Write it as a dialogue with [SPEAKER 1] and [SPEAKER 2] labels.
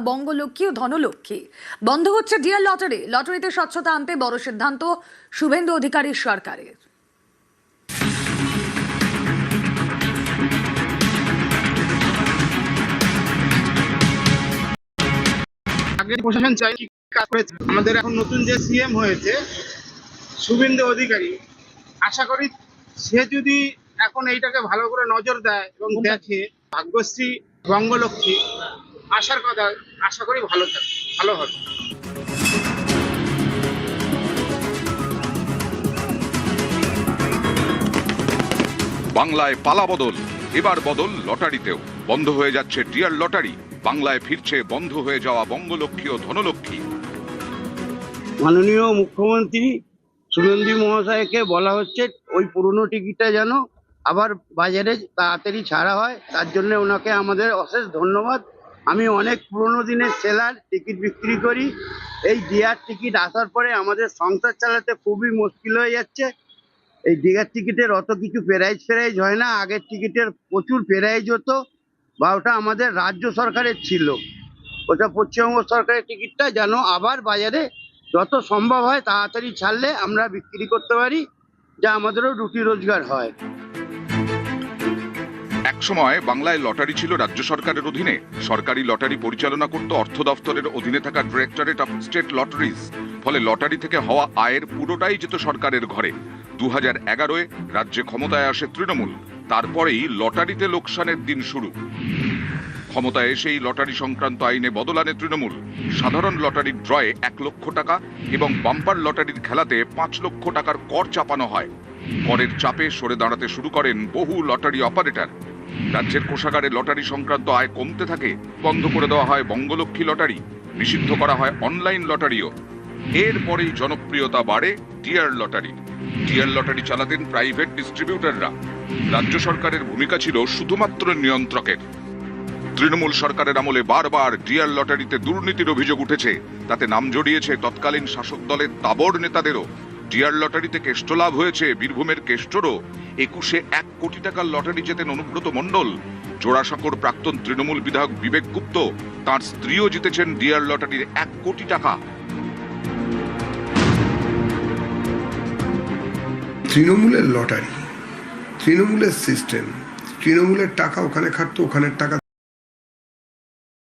[SPEAKER 1] বঙ্গলক্ষ্মী ও ধনলক্ষ্মী বন্ধ হচ্ছে dear lottery. লটারিতে স্বচ্ছতা আনতে বড় সিদ্ধান্ত শুভেন্দু অধিকারীর সরকারের।
[SPEAKER 2] আগে প্রশাসন চাই কাজ করেছে। আমাদের এখন নতুন যে সিএম হয়েছে শুভেন্দু অধিকারী, আশা করি সে যদি এখন এইটাকে ভালো করে নজর দেয় এবং দেখে ভাগ্যশ্রী বঙ্গলক্ষ্মী আসার কথা, আশা করি ভালো হবে।
[SPEAKER 3] বাংলায় পালা বদল, এবার বদল লটারিতেও। বন্ধ হয়ে যাচ্ছে ডিয়ার লটারি, বাংলায় ফিরছে বন্ধ হয়ে যাওয়া বঙ্গলক্ষ্মী ও ধনলক্ষ্মী।
[SPEAKER 4] মাননীয় মুখ্যমন্ত্রী শুভেন্দু মহাশয়কে বলা হচ্ছে ওই পুরনো টিকিটটা যেন আবার বাজারে তাড়াতাড়ি ছাড়া হয়, তার জন্য ওনাকে আমাদের অশেষ ধন্যবাদ। আমি অনেক পুরনো দিনের সেলার, টিকিট বিক্রি করি। এই ডিয়ার টিকিট আসার পরে আমাদের সংসার চালাতে খুবই মুশকিল হয়ে যাচ্ছে। এই ডিয়ার টিকিটের অত কিছু প্রাইজ হয় না, আগের টিকিটের প্রচুর প্রাইজ হতো, বা ওটা আমাদের রাজ্য সরকারের ছিল। ওটা পশ্চিমবঙ্গ সরকারের টিকিটটা যেন আবার বাজারে যত সম্ভব হয় তাড়াতাড়ি ছাড়লে আমরা বিক্রি করতে পারি, যা আমাদেরও রুটি রোজগার হয়।
[SPEAKER 3] একসময় বাংলায় লটারি ছিল রাজ্য সরকারের অধীনে। সরকারি লটারি পরিচালনা করত অর্থ দফতরের অধীনে থাকা ডিরেক্টরেট অফ স্টেট লটারিজ। ফলে লটারি থেকে হওয়া আয়ের পুরোটাই যেত সরকারের ঘরে। 2011-এ রাজ্যে ক্ষমতায় আসে তৃণমূল। তারপরেই লটারিতে লোকসানের দিন শুরু। ক্ষমতায় এসেই লটারি সংক্রান্ত আইনে বদল আনে তৃণমূল। সাধারণ লটারির ড্রয়ে 1 লক্ষ টাকা এবং বাম্পার লটারির খেলাতে 5 লক্ষ টাকার কর চাপানো হয়। করের চাপে সরে দাঁড়াতে শুরু করেন বহু লটারি অপারেটর। রাজ্যের কোষাগারে লটারি সংক্রান্ত আয় কমতে থাকে। বন্ধ করে দেওয়া হয় বঙ্গলক্ষ্মী লটারি, নিষিদ্ধ করা হয় অনলাইন লটারিও। এরপরেই জনপ্রিয়তা বাড়ে ডিয়ার লটারি। ডিয়ার লটারি চালাতেন প্রাইভেট ডিস্ট্রিবিউটররা। রাজ্য সরকারের ভূমিকা ছিল শুধুমাত্র নিয়ন্ত্রকের। তৃণমূল সরকারের আমলে বারবার ডিয়ার লটারিতে দুর্নীতির অভিযোগ উঠেছে। তাতে নাম জড়িয়েছে তৎকালীন শাসক দলের তাবড় নেতাদেরও। ডিয়ার লটারিতে কেষ্ট লাভ হয়েছে বীরভূমের কেষ্টরও। 21-এ 1 কোটি টাকার লটারি জেতেন অনুব্রত মণ্ডল। জোড়াসাঁকোর প্রাক্তন তৃণমূল বিধায়ক বিবেক গুপ্ত, তাঁর স্ত্রীও জিতেছেন ডিয়ার লটারির 1 কোটি টাকা।
[SPEAKER 5] তৃণমূলের লটারি, তৃণমূলের সিস্টেম, তৃণমূলের টাকা ওখানে খাটতো, ওখানের টাকা